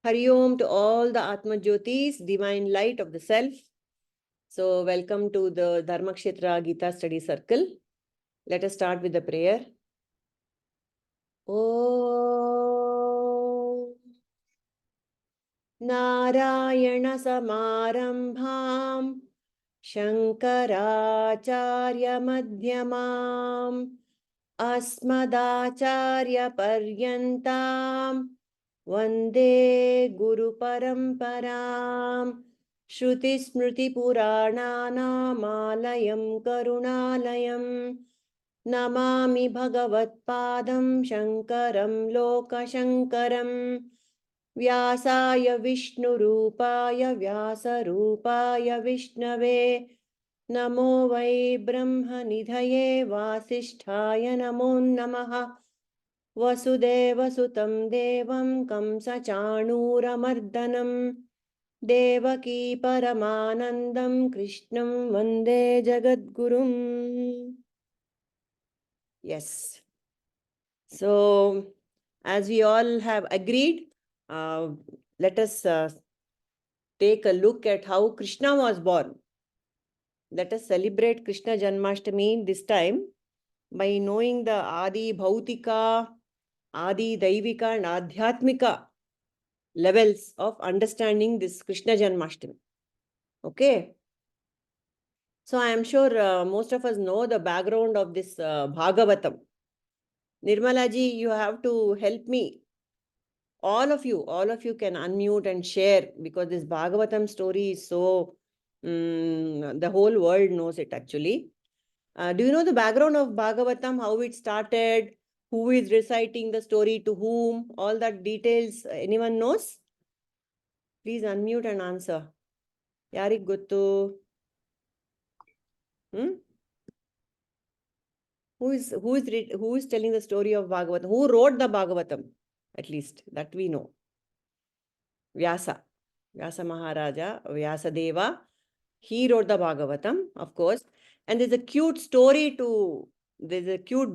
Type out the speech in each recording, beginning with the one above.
Hari Om to all the Atma Jyotis, divine light of the self. So, welcome to the Dharma Kshetra Gita study circle. Let us start with the prayer. Om Narayana Samarambham Shankaracharya Madhyamam Asmadacharya Paryantam Vande Guru Paramparam Shruti Smriti Purananam Alayam Karunalayam Namami Bhagavatpadam Shankaram Lokashankaram Vyasaya Vishnurupaya Vyasarupaya Vishnave Namo Vai Brahma Nidhaye Vasisthaya Namo Namaha Vasudeva Sutam Devam Kamsa Chanuramardanam Devaki Paramanandam Krishnam Vande Jagadgurum. Yes. So, as we all have agreed, let us take a look at how Krishna was born. Let us celebrate Krishna Janmashtami this time by knowing the Adi Bhoutika, Adi Daivika and adhyatmika levels of understanding this Krishna Janmashtami. Okay. So I am sure most of us know the background of this Bhagavatam. Nirmala ji, you have to help me. All of you can unmute and share, because this Bhagavatam story is so, the whole world knows it actually. Do you know the background of Bhagavatam, how it started, who is reciting the story to whom, all that details, anyone knows? Please unmute and answer. Yarik gottu? Who is telling the story of Bhagavatam? Who wrote the Bhagavatam? At least that we know. Vyasa Maharaja, Vyasa Deva, he wrote the Bhagavatam, of course. And there's a cute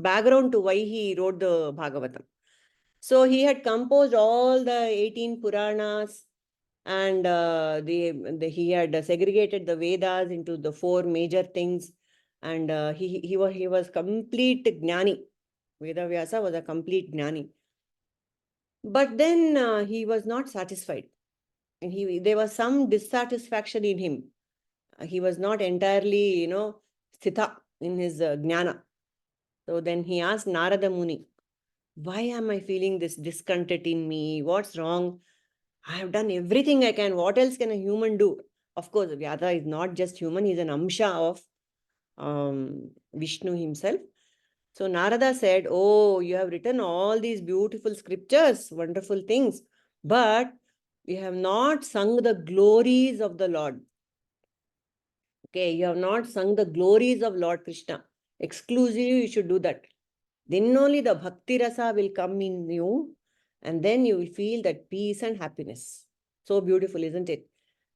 background to why he wrote the Bhagavatam. So he had composed all the 18 Puranas, and he had segregated the Vedas into the 4 major things. And he was complete Jnani. Veda Vyasa was a complete Jnani. But then he was not satisfied. And there was some dissatisfaction in him. He was not entirely, sthita in his jnana. So then he asked Narada Muni, why am I feeling this discontent in me? What's wrong? I have done everything I can. What else can a human do? Of course, Vyasa is not just human. He's an amsha of Vishnu himself. So Narada said, oh, you have written all these beautiful scriptures, wonderful things, but you have not sung the glories of the Lord. Okay, you have not sung the glories of Lord Krishna. Exclusively, you should do that. Then only the bhakti rasa will come in you, and then you will feel that peace and happiness. So beautiful, isn't it?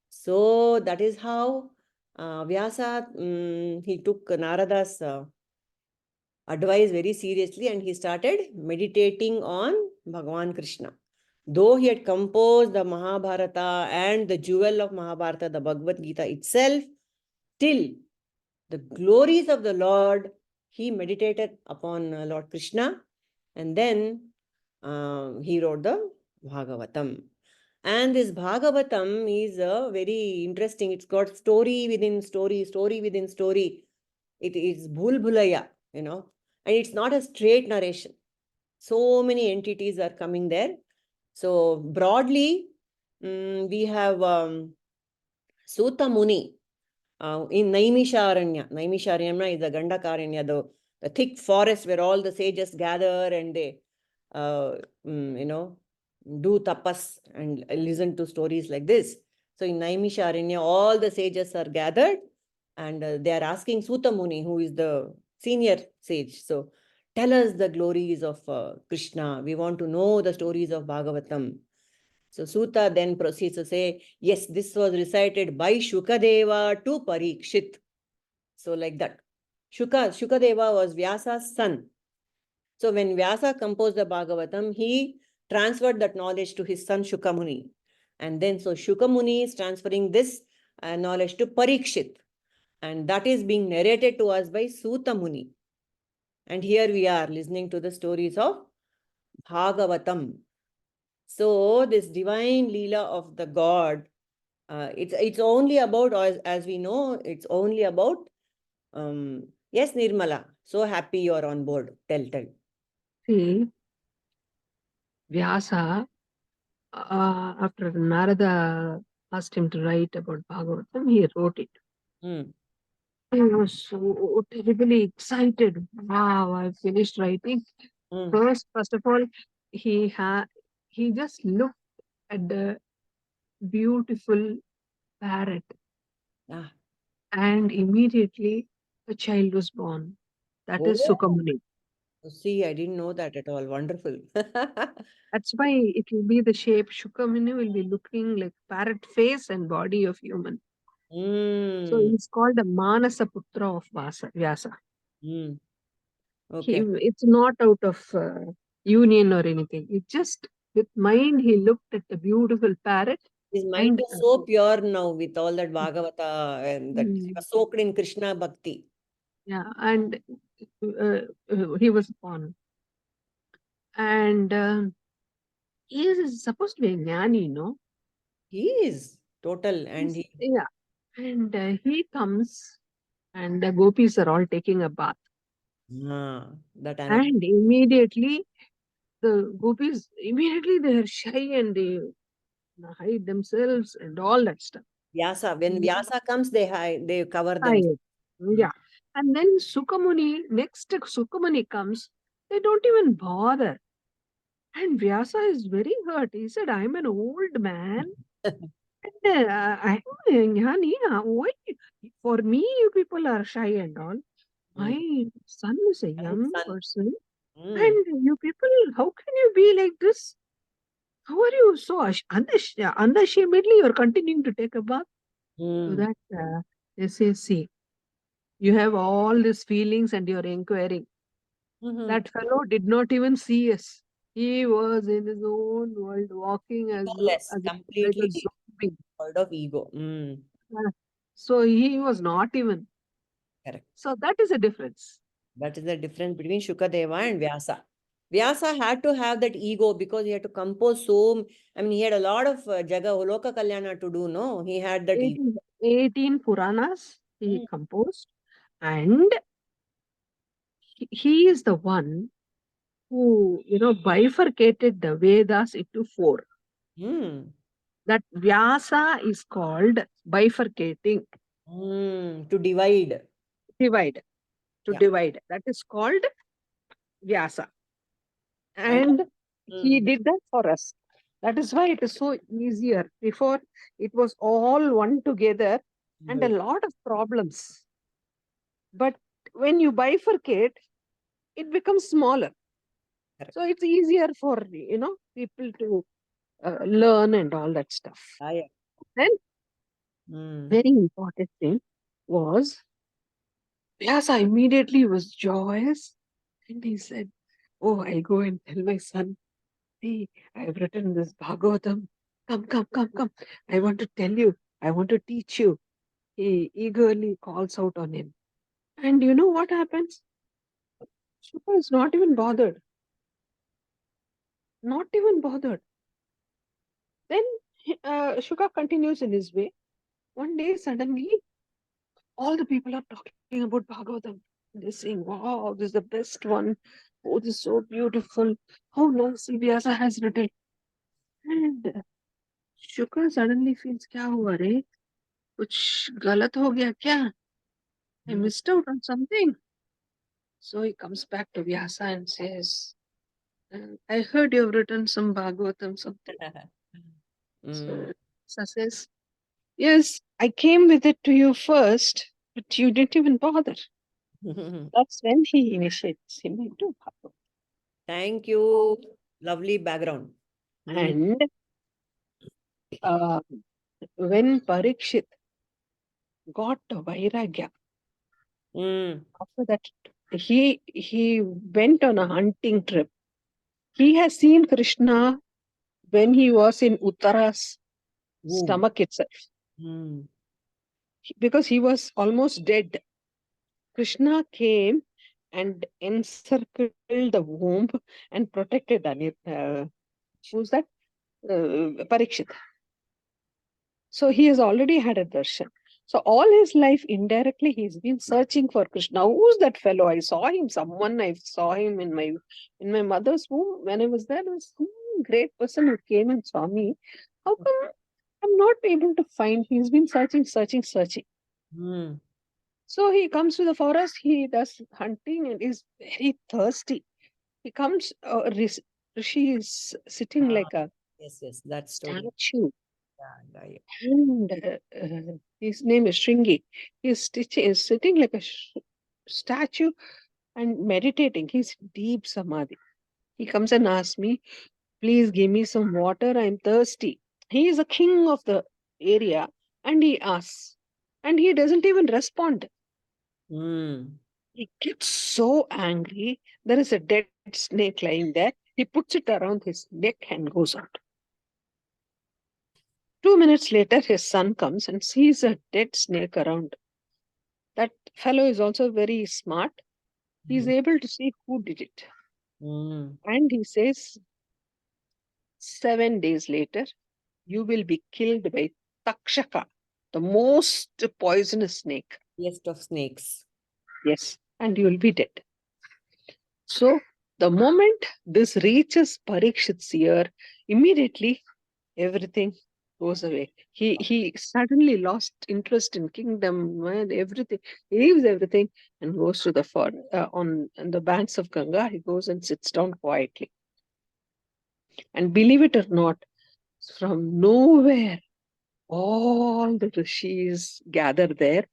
So that is how Vyasa, he took Narada's advice very seriously, and he started meditating on Bhagavan Krishna. Though he had composed the Mahabharata and the jewel of Mahabharata, the Bhagavad Gita itself, still the glories of the Lord, he meditated upon Lord Krishna, and then he wrote the Bhagavatam. And this Bhagavatam is very interesting. It's got story within story, story within story. It is bhul-bhulaya, and it's not a straight narration. So many entities are coming there. So broadly, we have Suta Muni in Naimisharanya. Naimisharanya is the Gandakaranya, the thick forest where all the sages gather and they, do tapas and listen to stories like this. So in Naimisharanya, all the sages are gathered, and they are asking Suta Muni, who is the senior sage. So tell us the glories of Krishna. We want to know the stories of Bhagavatam. So Suta then proceeds to say, yes, this was recited by Shukadeva to Parikshit. So like that. Shukadeva was Vyasa's son. So when Vyasa composed the Bhagavatam, he transferred that knowledge to his son Shukamuni. And then so Shuka Muni is transferring this knowledge to Parikshit. And that is being narrated to us by Suta Muni. And here we are listening to the stories of Bhagavatam. So this divine Leela of the God, it's only about, as we know, it's only about, yes, Nirmala. So happy you're on board. Tell. See, Vyasa, after Narada asked him to write about Bhagavatam, he wrote it. Mm. He was so terribly excited. Wow, I finished writing. Mm. First of all, he just looked at the beautiful parrot, Ah. and immediately a child was born. That is Oh, Sukamuni. see, I didn't know that at all. Wonderful. That's why it will be the shape. Shukamuni will be looking like parrot face and body of human. So Mm. he's called the Manasa Putra of Vyasa. Mm. He, Okay. it's not out of union or anything. It just, with mind, he looked at the beautiful parrot His mind and was so pure now with all that Bhagavata and that he mm, was soaked in Krishna Bhakti. yeah, and he was born. And he is supposed to be a jnani, no? He is total and he, Yeah. And he comes, and the gopis are all taking a bath. that anecdote. And immediately, the gopis, immediately they are shy and they hide themselves and all that stuff. Vyasa, when Vyasa comes, they hide, they cover themselves. Hide. Yeah. And then Sukamuni, next Sukamuni comes, they don't even bother. And Vyasa is very hurt. He said, I'm an old man. And I'm a jnani. Why? For me, you people are shy and all. Mm. My son is a And young son. person. Mm. And you people, how can you be like this? How are you so unashamedly you're continuing to take a bath? So Mm. that they say, see, you have all these feelings and you're inquiring. Mm-hmm. That fellow did not even see us. He was in his own world, walking Egoless, like a completely zombie. void of ego. Mm. Uh, So he was not even. Correct. So that is a difference. That is the difference between Shukadeva and Vyasa. Vyasa had to have that ego because he had to compose so. I mean, he had a lot of Jaga Loka Kalyana to do. No, he had that ego. 18 Puranas he Mm. composed, and he is the one who, bifurcated the Vedas into four. Mm. That Vyasa is called bifurcating, Mm. To divide. divide, to Yeah. divide. That is called Vyasa. And And he mm. did that for us. That is why it is so easier. Before, it was all one together and a Right. lot of problems. But when you bifurcate, it becomes smaller. Correct. So it's easier for, people to learn and all that stuff. Ah, yeah. Then, Mm. very important thing was, Vyasa immediately was joyous and he said, oh, I'll go and tell my son, see, I've written this Bhagavatam. Come. I want to tell you. I want to teach you. He eagerly calls out on him. And you know what happens? Shuka is not even bothered. Not even bothered. Then Shuka continues in his way. One day, suddenly, all the people are talking about Bhagavatam. They're saying, wow, this is the best one. Oh, this is so beautiful. How nicely Vyasa has written. And Shuka suddenly feels, क्या हुआ रे? कुछ गलत हो गया क्या? I Mm. missed out on something. So he comes back to Vyasa and says, I heard you've written some Bhagavatam something. Mm. So Vyasa says, yes, I came with it to you first, but you didn't even bother. That's when he initiates him into Bhagavatam. Thank you. Lovely background. Mm. And uh, when Parikshit got Vairagya, Mm. after that, he went on a hunting trip. He has seen Krishna when he was in Uttaras. Womb. stomach itself, because he was almost dead. Krishna came and encircled the womb and protected who's that? Parikshit. So he has already had a darshan. So all his life, indirectly, he's been searching for Krishna. Who's that fellow? I saw him. Someone I saw him in my mother's womb when I was there. There was some great person who came and saw me. How come I'm not able to find? He's been searching, searching, searching. Mm. So he comes to the forest. He does hunting and is very thirsty. He comes. Rishi is sitting Ah, like a yes, that story. statue. Yeah, yeah. And his name is Shringi. Is sitting like a statue and meditating. He's deep samadhi. He comes and asks me, please give me some water. I'm thirsty. He is a king of the area and he asks. And he doesn't even respond. Mm. He gets so angry. There is a dead snake lying there. He puts it around his neck and goes out. 2 minutes later, his son comes and sees a dead snake around. That fellow is also very smart. He's able to see who did it. Mm. And he says, 7 days later, you will be killed by Takshaka, the most poisonous snake. Yes, of snakes. Yes, and you will be dead. So, the moment this reaches Parikshit's ear, immediately everything goes away. He suddenly lost interest in kingdom and everything. He leaves everything and goes to the on the banks of Ganga. He goes and sits down quietly. And believe it or not, from nowhere, all the rishis gather there.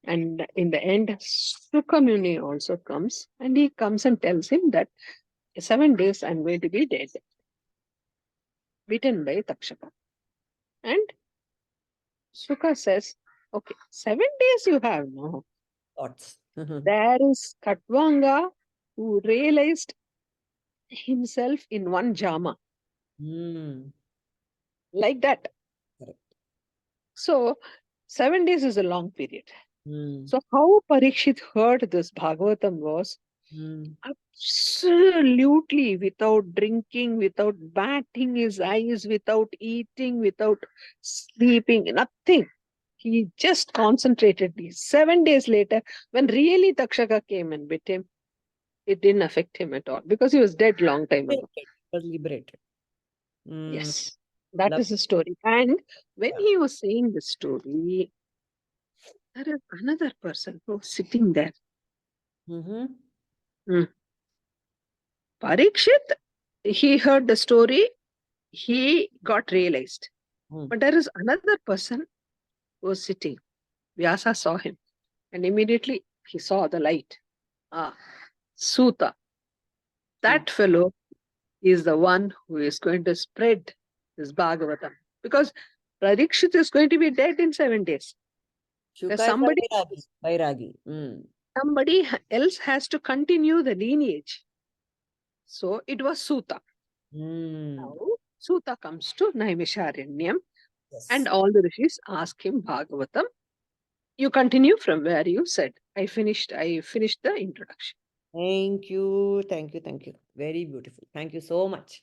And in the end, Sukamuni also comes and he comes and tells him that 7 days I'm going to be dead, beaten by Takshaka. And Suka says, okay, 7 days you have, no. Thoughts. There is Katvanga who realized himself in one jama, Mm. like that. Correct. So 7 days is a long period. Mm. So how Parikshit heard this Bhagavatam was Mm. absolutely without drinking, without batting his eyes, without eating, without sleeping, nothing. He just concentrated. 7 days later, when really Takshaka came and bit him, it didn't affect him at all because he was dead long time ago. Was liberated. Mm. Yes, that Love. is the story. And when Yeah. he was saying the story, there is another person who was sitting there. Mm-hmm. Hmm. Parikshit, he heard the story, he got realized. Mm. But there is another person who was sitting. Vyasa saw him and immediately he saw the light. Ah, Suta. Mm. That fellow is the one who is going to spread this Bhagavatam. Because Parikshit is going to be dead in 7 days. There's Shuka is a Vairagi. Vairagi. Mm. somebody else has to continue the lineage. So it was Suta. Mm. Now, Suta comes to Naimisharanyam and Yes. all the rishis ask him Bhagavatam. You continue from where you said. I finished the introduction. Thank you. Thank you. Thank you. Very beautiful. Thank you so much.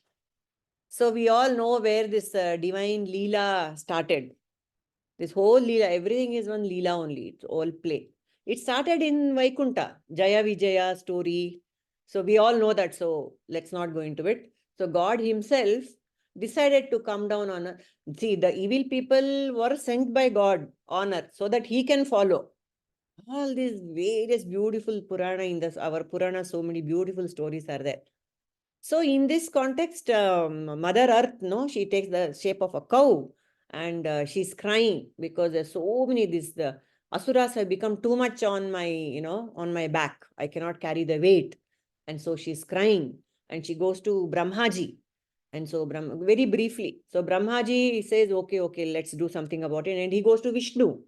So we all know where this divine Leela started. This whole Leela, everything is one Leela only. It's all play. It started in Vaikunta, Jaya Vijaya story. So we all know that. So let's not go into it. So God Himself decided to come down on earth. See, the evil people were sent by God on earth so that He can follow. All these various beautiful Purana in this, our Purana, so many beautiful stories are there. So in this context, Mother Earth, no, she takes the shape of a cow and she's crying because there's so many, the asuras have become too much on my, on my back. I cannot carry the weight. And so she's crying and she goes to Brahmaji. And so very briefly, so Brahmaji says, okay, let's do something about it. And he goes to Vishnu.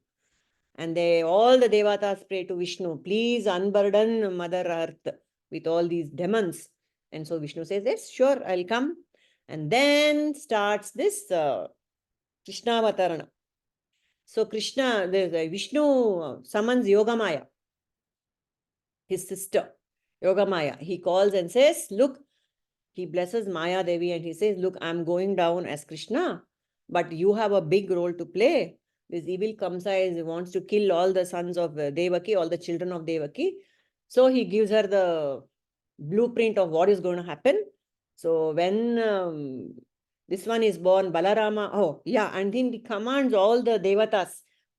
And all the devatas pray to Vishnu, please unburden Mother Earth with all these demons. And so Vishnu says, yes, sure, I'll come. And then starts this Krishnāvatarana. So Krishna, the Vishnu summons Yogamaya, his sister, Yogamaya. He calls and says, look, he blesses Maya Devi and he says, look, I'm going down as Krishna, but you have a big role to play. This evil Kamsa wants to kill all the sons of Devaki, all the children of Devaki. So he gives her the blueprint of what is going to happen. So when this one is born, Balarama, oh yeah, and then he commands all the devatas,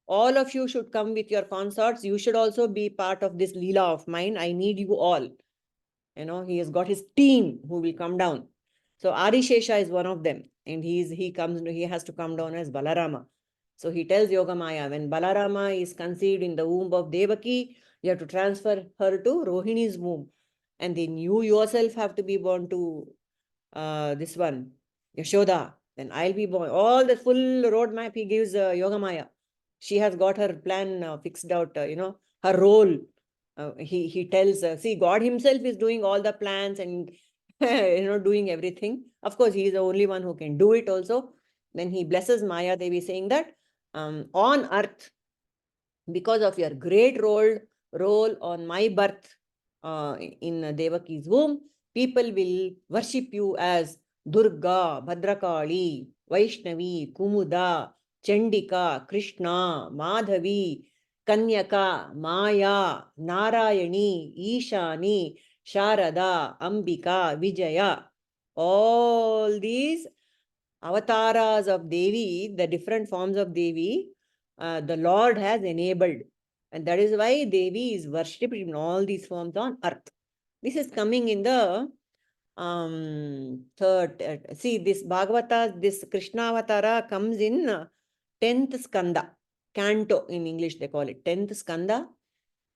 all of you should come with your consorts. You should also be part of this Leela of mine. I need you all. You know, he has got his team who will come down. So Adishesha is one of them, and he has to come down as Balarama. So he tells Yogamaya, when Balarama is conceived in the womb of Devaki, you have to transfer her to Rohini's womb. And then you yourself have to be born to this one, Yashoda. Then I'll be born. All the full roadmap he gives Yogamaya. She has got her plan fixed out, her role. He tells, see, God himself is doing all the plans and, doing everything. Of course, he is the only one who can do it also. Then he blesses Maya Devi saying that on earth, because of your great role on my birth in Devaki's womb, people will worship you as Durga, Bhadrakali, Vaishnavi, Kumuda, Chandika, Krishna, Madhavi, Kanyaka, Maya, Narayani, Ishani, Sharada, Ambika, Vijaya. All these avatars of Devi, the different forms of Devi, the Lord has enabled. And that is why Devi is worshipped in all these forms on earth. This is coming in the third. See, this Bhagavata, this Krishnavatara comes in 10th skanda. Canto in English they call it. 10th skanda,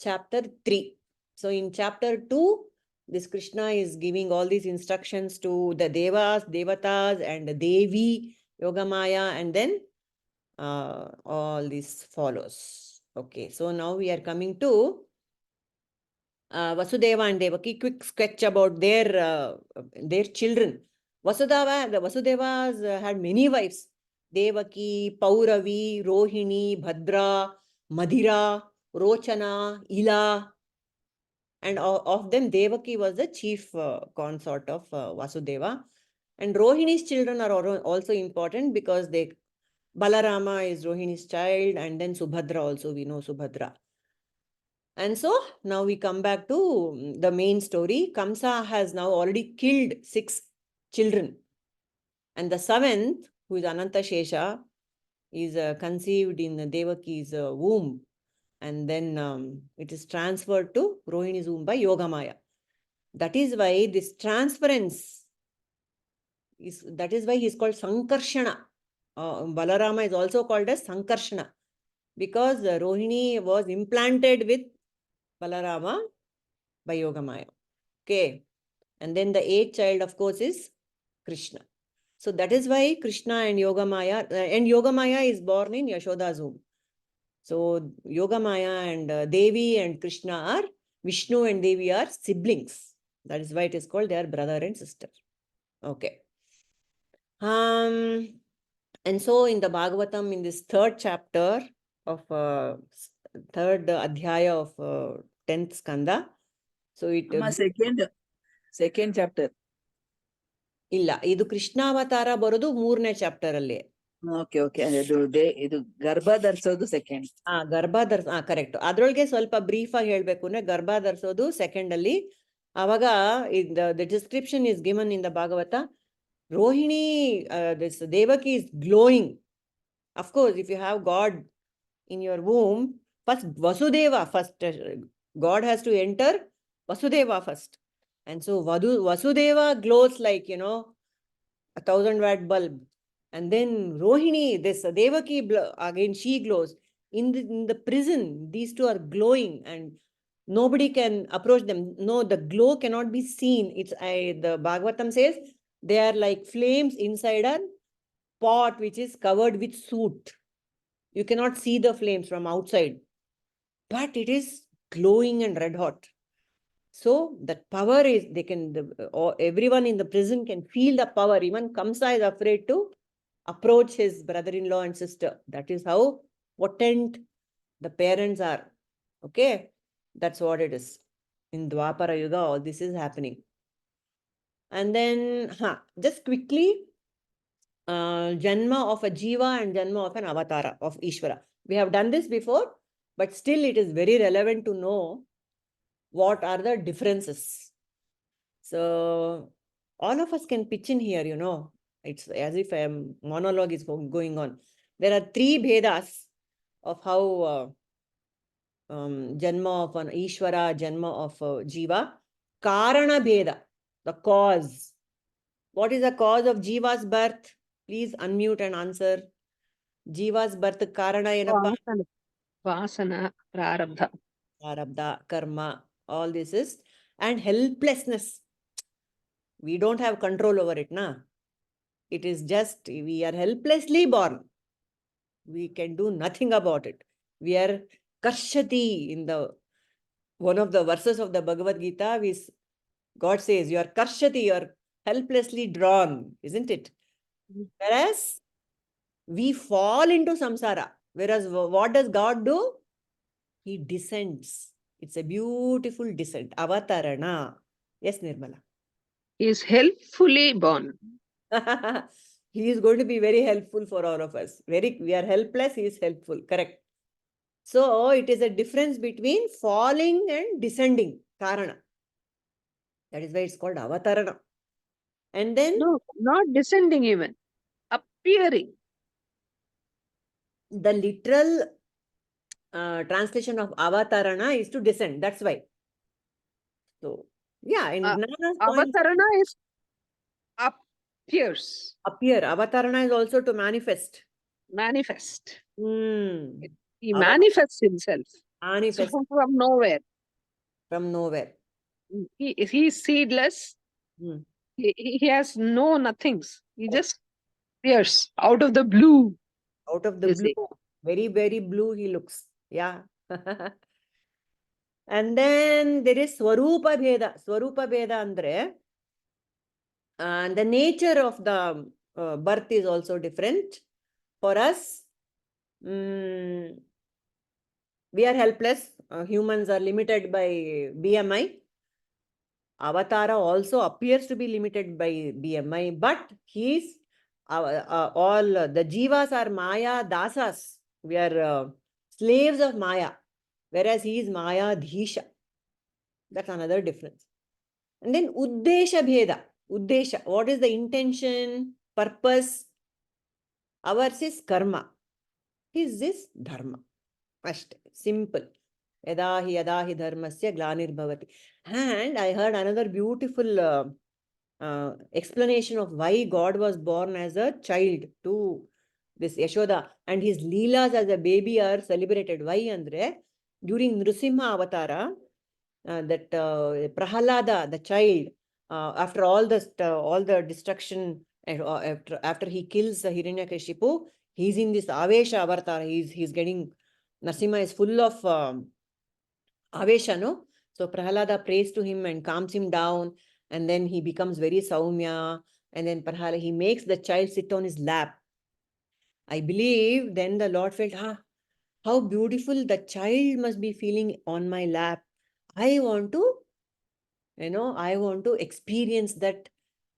chapter 3. So in chapter 2, this Krishna is giving all these instructions to the devas, devatas, and the Devi, Yogamaya, and then all this follows. Okay, so now we are coming to Vasudeva and Devaki. Quick sketch about their children. The Vasudevas had many wives. Devaki, Pauravi, Rohini, Bhadra, Madhira, Rochana, Ila. And of them, Devaki was the chief consort of Vasudeva. And Rohini's children are also important because Balarama is Rohini's child, and then Subhadra also, we know Subhadra. And so now we come back to the main story. Kamsa has now already killed 6 children. And the 7th, who is Ananta Shesha, is conceived in Devaki's womb. And then it is transferred to Rohini's womb by Yogamaya. That is why this transference that is why he is called Sankarshana. Balarama is also called as Sankarshana because Rohini was implanted with Balarama by Yogamaya. Okay. And then the 8th child, of course, is Krishna. So that is why Krishna and Yogamaya is born in Yashoda's womb. So Yogamaya and Devi and Krishna are, Vishnu and Devi are siblings. That is why it is called they are brother and sister. Okay. And so in the Bhagavatam, in this 3rd chapter of 3rd adhyaya of 10th skanda, so it second chapter. ಇಲ್ಲ ಇದು ಕೃಷ್ಣಾವತಾರ ಬರೋದು 3ನೇ chapter ಅಲ್ಲಿ. Okay ಇದು ಗರ್ಭ ಧರಿಸೋದು second. ಗರ್ಭ correct. ಅದ್ರೊಳಗೆ ಸ್ವಲ್ಪ ಬ್ರೀಫ್ ಆಗಿ ಹೇಳ್ಬೇಕು ಅಂದ್ರೆ ಗರ್ಭ ಧರಿಸೋದು ಸೆಕೆಂಡ್ ಅಲ್ಲಿ. ಅವಾಗ the description is given in the Bhagavata. Rohini, this Devaki is glowing. Of course, if you have God in your womb, first Vasudeva first. God has to enter Vasudeva first. And so Vasudeva glows like, 1,000-watt bulb. And then Rohini, this Devaki, again she glows. In the prison, these two are glowing and nobody can approach them. No, the glow cannot be seen. The Bhagavatam says they are like flames inside a pot which is covered with soot. You cannot see the flames from outside, but it is glowing and red hot. So that power is, everyone in the prison can feel the power. Even Kamsa is afraid to approach his brother-in-law and sister. That is how potent the parents are. Okay, that's what it is. In Dwapara Yuga, all this is happening. And then, just quickly, Janma of a Jiva and Janma of an Avatara of Ishvara. We have done this before, but still it is very relevant to know what are the differences. So, all of us can pitch in here, you know. It's as if a monologue is going on. There are 3 Bhedas of how Janma of an Ishvara, Janma of Jiva. Karana Bheda, the cause. What is the cause of Jiva's birth? Please unmute and answer. Jiva's birth Karana Enappa? Vasana, prarabdha. Prarabdha, karma, all this is. And helplessness. We don't have control over it, na? It is just, we are helplessly born. We can do nothing about it. We are karshati in the one of the verses of the Bhagavad Gita. God says, you are karshati, you are helplessly drawn, isn't it? Whereas we fall into samsara. Whereas what does God do? He descends. It's a beautiful descent. Avatarana. Yes, Nirmala. He is helpfully born. He is going to be very helpful for all of us. We are helpless, he is helpful. Correct. So it is a difference between falling and descending. Karana. That is why it's called Avatarana. And then No, not descending even. Appearing. the literal translation of Avatarana is to descend. That's why. So, yeah, in Gnana's point, Avatarana is appears. appear. Avatarana is also to manifest. Manifest. Hmm. He Avatar- manifests himself. Manifest So from nowhere. from nowhere. He is seedless. Hmm. He has no nothings. He just appears out of the blue. Out of the You blue. see. Very, very blue he looks. Yeah. And then there is Swarupa Bheda. Swarupa Bheda andre. And the nature of the birth is also different. For us, we are helpless. Humans are limited by BMI. Avatara also appears to be limited by BMI, but he's all the jivas are Maya dasas. We are slaves of Maya, whereas he is Maya dhisha. That's another difference. And then Uddesha Bheda. Uddesha. What is the intention, purpose? Ours is karma. His is dharma. First, simple. Yadahi yadahi dharmasya glanirbhavati. And I heard another beautiful explanation of why God was born as a child to this Yashoda, and his leelas as a baby are celebrated. Why andre? During Nrsimha Avatara, that Prahalada, the child, after all the destruction, after he kills Hiranyakashipu, he's in this Avesha Avatar. He's getting, Nrsimha is full of Avesha, no? So Prahalada prays to him and calms him down, and then he becomes very Saumya, and then Prahalada, he makes the child sit on his lap. I believe then the Lord felt, how beautiful the child must be feeling on my lap. I want to experience that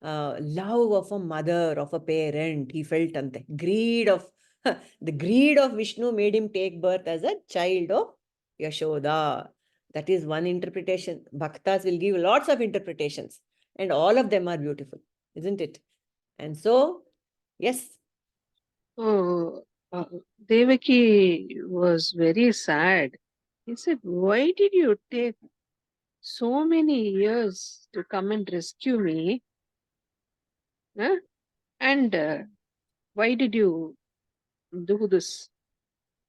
love of a mother, of a parent. He felt ante. The greed of Vishnu made him take birth as a child of Yashoda. That is one interpretation. Bhaktas will give lots of interpretations, and all of them are beautiful, isn't it? And so, yes. Oh, Devaki was very sad. He said, why did you take so many years to come and rescue me? Huh? And why did you do this?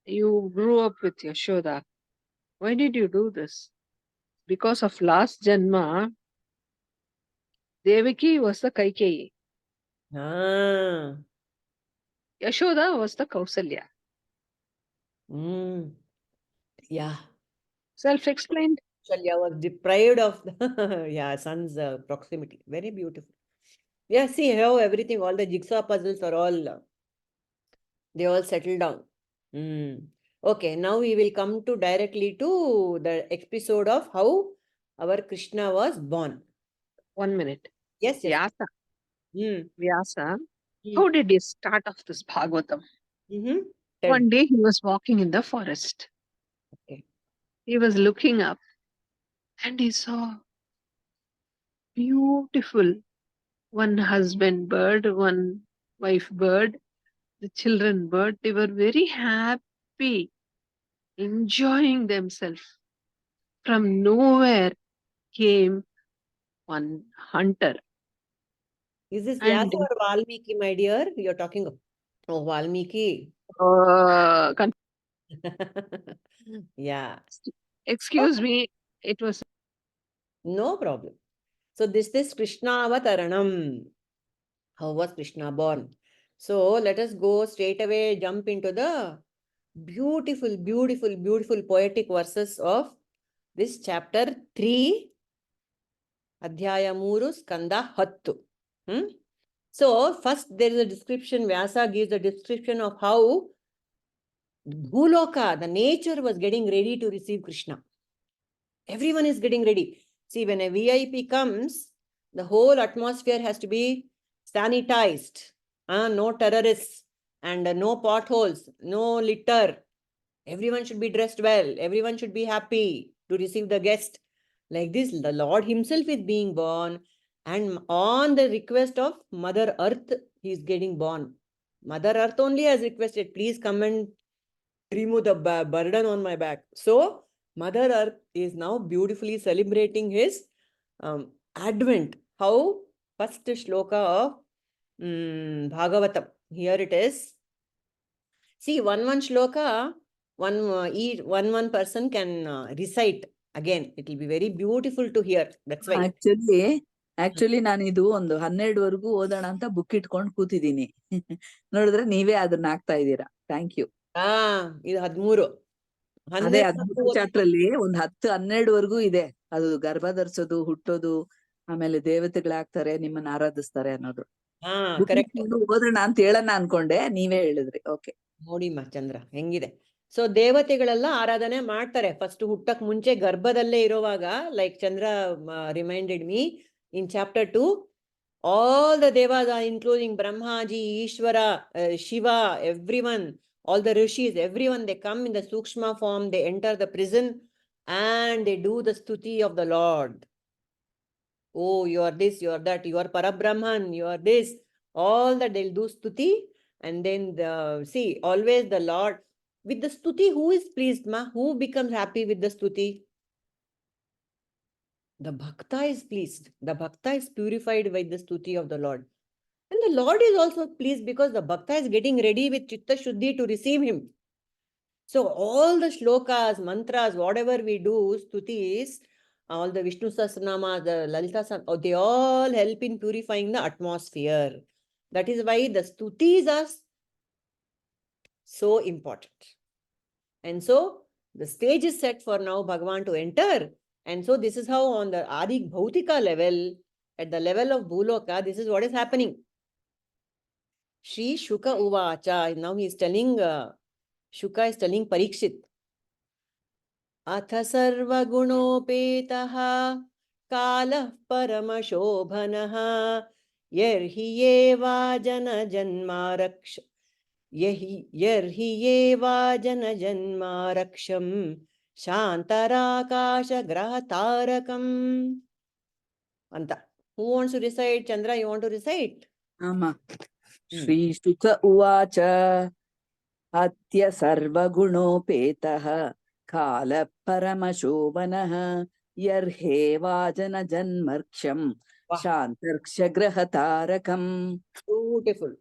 You grew up with Yashoda. Why did you do this? Because of last Janma, Devaki was the Kaikeyi. Ah. Yashoda was the Kausalya. Yeah. Self-explained. Shalya was deprived of son's proximity. Very beautiful. Yeah, see how everything, all the jigsaw puzzles are all They all settled down. Okay, now we will come to directly to the episode of how our Krishna was born. 1 minute. Yes, yes. Vyasa. Mm. Vyasa. Mm. How did he start off this Bhagavatam? Mm-hmm. Tell. One day he was walking in the forest. Okay. He was looking up and he saw beautiful one husband bird, one wife bird, the children bird. They were very happy, enjoying themselves. From nowhere came one hunter. Is this And Vyasa or Valmiki, my dear? You're talking of. Oh, Valmiki. uh, Yeah. excuse me, it was No problem. So this is KRISHNΑVATARANam. How was Krishna born? So let us go straight away, jump into the beautiful, beautiful, beautiful poetic verses of this chapter 3, Adhyaya 3, Skanda 10. So first there is a description, Vyasa gives a description of how Bhuloka, the nature was getting ready to receive Krishna. Everyone is getting ready. See, when a VIP comes, the whole atmosphere has to be sanitized. No terrorists and no potholes, no litter. Everyone should be dressed well. Everyone should be happy to receive the guest. Like this, the Lord himself is being born. And on the request of Mother Earth, he is getting born. Mother Earth only has requested, please come and remove the burden on my back. So, Mother Earth is now beautifully celebrating his advent. How? First shloka of Bhagavatam. Here it is. See, one shloka, one person can recite. Again, it will be very beautiful to hear. That's why. Actually ನಾನು ಇದು ಒಂದು 12ವರೆಗೂ ಓದೋಣ ಅಂತ book ಇಟ್ಕೊಂಡು ಕೂತಿದ್ದೀನಿ. ನೋಡಿದ್ರೆ ನೀವೇ ಅದನ್ನ ಹಾಕ್ತಾ ಇದ್ದೀರಾ. Thank you. ಇದು 13. ಅದೇ 13 ಚಾಪ್ಟರ್ ಅಲ್ಲಿ ಒಂದು 10-12ವರೆಗೂ ಇದೆ. ಅದು ಗರ್ಭ ಧರಿಸೋದು, ಹುಟ್ಟೋದು, ಆಮೇಲೆ ದೇವತೆಗಳಾಗ್ತಾರೆ, ನಿಮ್ಮನ್ನ ಆರಾಧಿಸ್ತಾರೆ ಅನ್ನೋದು. ಓದೋಣ ಅಂತ ಹೇಳೋಣ ಅನ್ಕೊಂಡೆ, ನೀವೇ ಹೇಳಿದ್ರಿ. ಓಕೆ, ನೋಡಿಮ್ಮ ಚಂದ್ರ ಹೆಂಗಿದೆ. ಸೊ ದೇವತೆಗಳೆಲ್ಲ ಆರಾಧನೆ ಮಾಡ್ತಾರೆ ಫಸ್ಟ್ ಹುಟ್ಟಕ್ ಮುಂಚೆ, ಗರ್ಭದಲ್ಲೇ ಇರುವಾಗ. Like Chandra reminded me in chapter 2, all the devas, including Brahmaji, Ishvara, Shiva, everyone, all the rishis, everyone, they come in the Sukshma form, they enter the prison and they do the stuti of the Lord. Oh, you are this, you are that, you are Parabrahman, you are this, all that they'll do stuti. And then see, always the Lord, with the stuti, who is pleased, ma? Who becomes happy with the stuti? The bhakta is pleased. The bhakta is purified by the stuti of the Lord. And the Lord is also pleased because the bhakta is getting ready with chitta shuddhi to receive him. So all the shlokas, mantras, whatever we do, stutis, all the Vishnu Sahasranama, the Lalita Sahasranama, they all help in purifying the atmosphere. That is why the stutis are so important. And so the stage is set for now Bhagavan to enter. And so this is how on the Adi Bhoutika level, at the level of Bhuloka, this is what is happening. Shri Shuka Uvacha, now he is telling, Shuka is telling Parikshit, Atha sarva gunopetaha kalah paramashobhanaha yarhi eva jana janmaraksha yarhi eva jana janmaraksham shantarakasha grahatarakam. Anta. Who wants to recite? Chandra, you want to recite? Ama. Shri Shuka Uvacha Atya Sarvagунopetaha Kala Paramashobhanaha Yarhe Vajana Janmarksham Shantarksha Grahatarakam. Beautiful.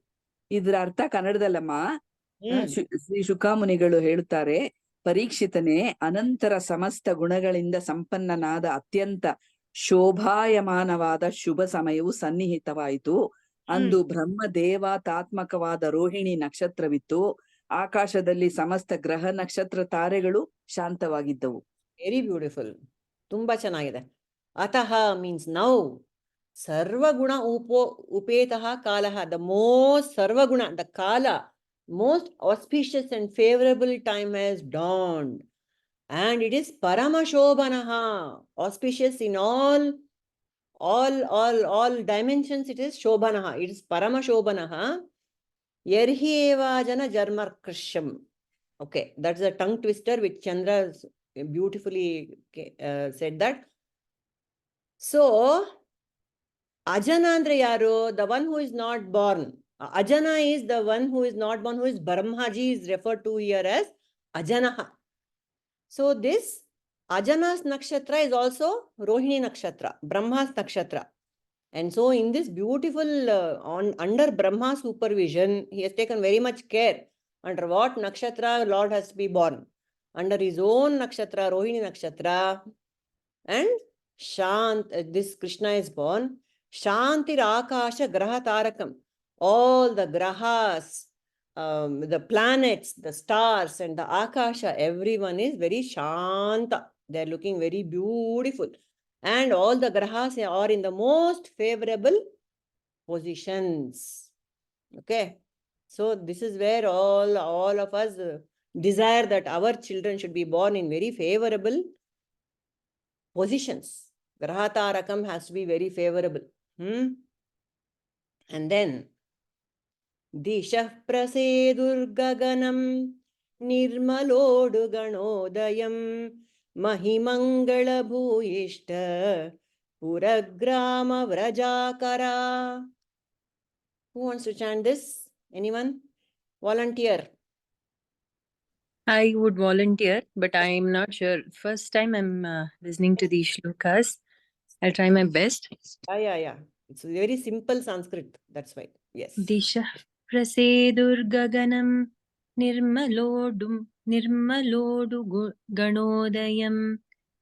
ಇದರ ಅರ್ಥ ಕನ್ನಡದಲ್ಲಮ್ಮ. ಶ್ರೀ ಶುಕಾಮುನಿಗಳು ಹೇಳುತ್ತಾರೆ, ಪರೀಕ್ಷಿತನೇ, ಅನಂತರ ಸಮಸ್ತ ಗುಣಗಳಿಂದ ಸಂಪನ್ನನಾದ ಅತ್ಯಂತ ಶೋಭಾಯಮಾನವಾದ ಶುಭ ಸಮಯವು ಸನ್ನಿಹಿತವಾಯಿತು. ಅಂದು ಬ್ರಹ್ಮ ದೇವಾತಾತ್ಮಕವಾದ ರೋಹಿಣಿ ನಕ್ಷತ್ರವಿತ್ತು. ಆಕಾಶದಲ್ಲಿ ಸಮಸ್ತ ಗ್ರಹ ನಕ್ಷತ್ರ ತಾರೆಗಳು ಶಾಂತವಾಗಿದ್ದವು. Very beautiful. ತುಂಬಾ ಚೆನ್ನಾಗಿದೆ. ಅತಃ ಮೀನ್ಸ್ ನೌ ಸರ್ವಗುಣ ಉಪೇತಃ ಕಾಲಃ, the most ಸರ್ವಗುಣ, the kala, most auspicious and favorable time has dawned. And it is Paramashobhanaha, auspicious in all dimensions. It is Shobhanaha. It is Paramashobhanaha. Yerhi eva jana jarmarkrisham. Okay, that's a tongue twister which Chandra beautifully said that. So, Ajana andre yaru, the one who is not born. Ajana is the one who is not born, who is Brahmaji is referred to here as Ajanaha. So this Ajana's nakshatra is also Rohini nakshatra, Brahma's nakshatra. And so in this beautiful, under Brahma's supervision, he has taken very much care under what nakshatra Lord has to be born. Under his own nakshatra, Rohini nakshatra, and this Krishna is born. Shantir Akasha Graha Tarakam. All the grahas, the planets, the stars, and the Akasha, everyone is very Shanta. They are looking very beautiful. And all the grahas are in the most favorable positions. Okay. So this is where all of us desire that our children should be born in very favorable positions. Grahatarakam has to be very favorable. And then Dishah prasedurgaganam nirmalodu ganodayam mahimangala bhuyishta puragrama vrajakara. Who wants to chant this? Anyone? Volunteer. I would volunteer, but I'm not sure. First time I'm listening to these shlokas. I'll try my best. Yeah. It's very simple Sanskrit. That's why. Yes. Disha prasedurgaganam nirmalodu ganodayam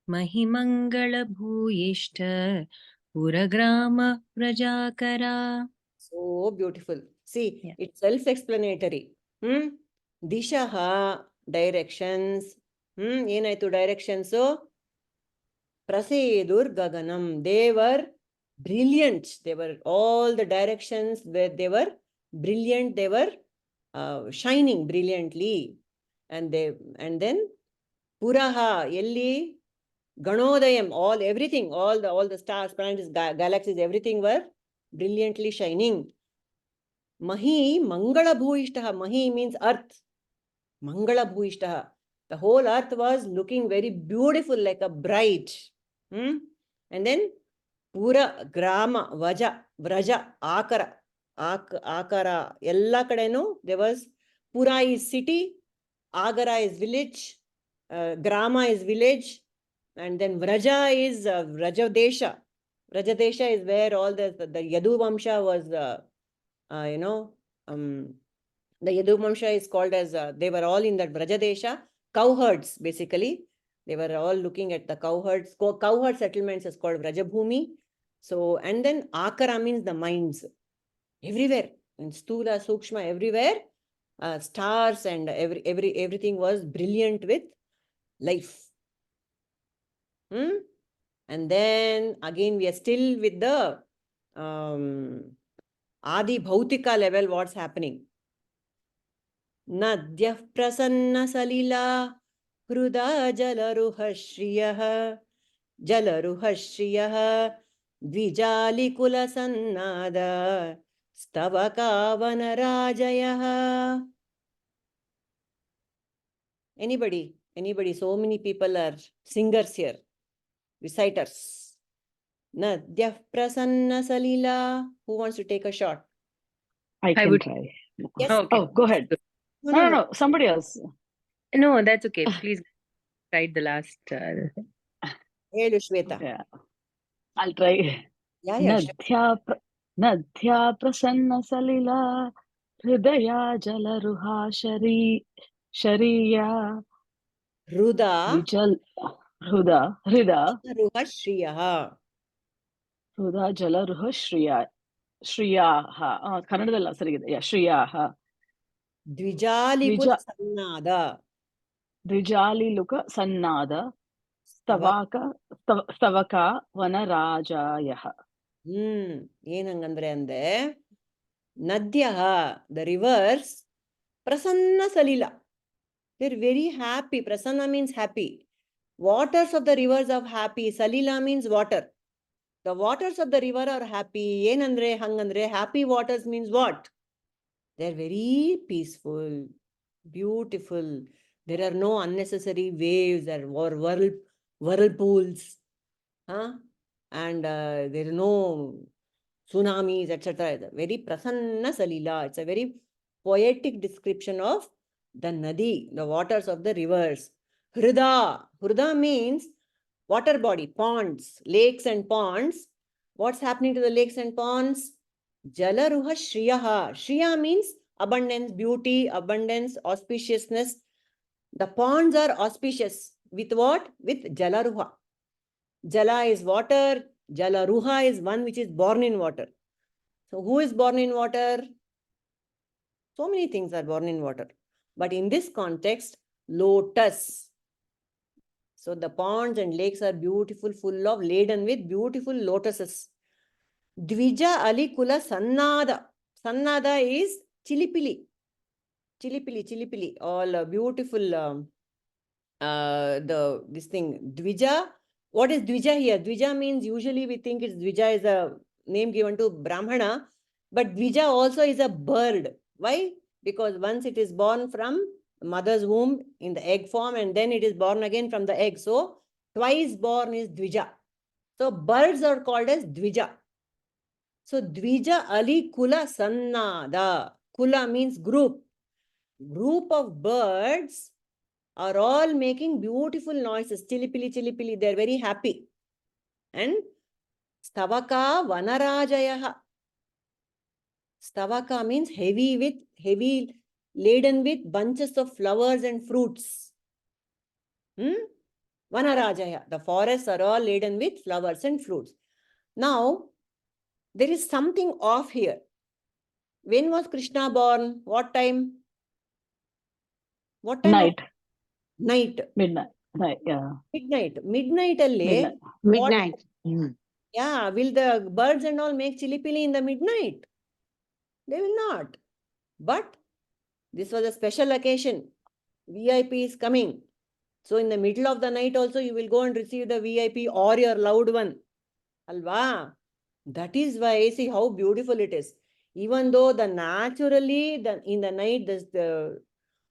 mahimangala bhuyishta puragrama prajakara. So beautiful. See, it's self-explanatory. Dishaha, directions. Yenaitu directions. So, prasedur gaganam. They were brilliant. They were all the directions where they were brilliant. They were shining brilliantly. And then Puraha, Yelli, Ganodayam, everything, all the stars, planets, galaxies, everything were brilliantly shining. Mahi Mangala Bhuishtaha. Mahi means earth. Mangala Bhuishtaha. The whole earth was looking very beautiful, like a bride. And then Pura, Grama, Vaja, Vraja, Akara. Akara. Ella kadenu there was Pura is city, Agara is village, Grama is village, and then Vraja is Vrajadesha. Vrajadesha is where all the Yadu Vamsha was, the Yadu Vamsha is called as, they were all in that Vrajadesha, cowherds basically. They were all looking at the cowherds. Cowherd settlements is called Vrajabhumi. So, and then Akara means the minds. Everywhere, in Stula, Sukshma, everywhere, stars and everything was brilliant with life. And then again, we are still with the Adi Bhoutika level, what's happening. Nadyah prasanna salila hruda jalaruhashriyah dvijalikula sannada stavaka vanarajayah. Anybody? So many people are singers here, reciters. Nadyah prasanna salila. Who wants to take a shot? I can would try. Yes. Okay. Oh, go ahead. No, somebody else. No, that's okay. Please write the last. Hey, Shweta. Yeah, I'll try. Yeah, sure. Nadhya prasanna salila hridaya jalaruha shariya Hruda vijal hruda Ruhashriyah. hruda jalaruha ಶ್ರಿಯಾಹ ಕನ್ನಡದಲ್ಲ ಸರಿಗಿದೆ ಶ್ರಿಯಾಹ Dvijalikula sannada. ದ್ವಿಜಾಲಿಲುಕ ಸನ್ನಾದ ಸ್ತವಕ ವನರಾಜಾಯಃ. ಏನಂಗಂದ್ರೆ ಅಂದೆ ನದ್ಯಃ, the rivers, Prasanna Salila. They're very happy. Prasanna means happy. Waters of the rivers are happy. Salila means water. The waters of the river are happy. Yenandre, hangandre. Happy waters means what? They're very peaceful, beautiful. There are no unnecessary waves or whirlpools. Huh? And there are no tsunamis, etc. Very prasanna salila. It's a very poetic description of the nadi, the waters of the rivers. Hrida. Hrida means water body, ponds, lakes and ponds. What's happening to the lakes and ponds? Jalaruha Shriyaha. Shriya means abundance, beauty, abundance, auspiciousness. The ponds are auspicious. With what? With Jalaruha. Jala is water. Jalaruha is one which is born in water. So who is born in water? So many things are born in water. But in this context, lotus. So the ponds and lakes are beautiful, full of, laden with beautiful lotuses. Dvija alikula sannada. Sannada is chilipili. Chilipili. All beautiful, this thing. Dvija. What is Dvija here? Dvija means, usually we think it's Dvija is a name given to Brahmana. But Dvija also is a bird. Why? Because once it is born from mother's womb in the egg form, and then it is born again from the egg. So twice born is Dvija. So birds are called as Dvija. So Dvija Ali Kula Sannada. Kula means group. Group of birds are all making beautiful noises. Chilipili. They're very happy. And Stavaka Vanarajayaha. Stavaka means heavy, laden with bunches of flowers and fruits. Vanarajaya. The forests are all laden with flowers and fruits. Now, there is something off here. When was Krishna born? What time? What time? Night. Night. Midnight. Night, yeah. Midnight alle. Midnight. Yeah, will the birds and all make chilipili in the midnight? They will not. But this was a special occasion. VIP is coming. So in the middle of the night also, you will go and receive the VIP or your loved one. Alva. That is why, see how beautiful it is. Even though in the night,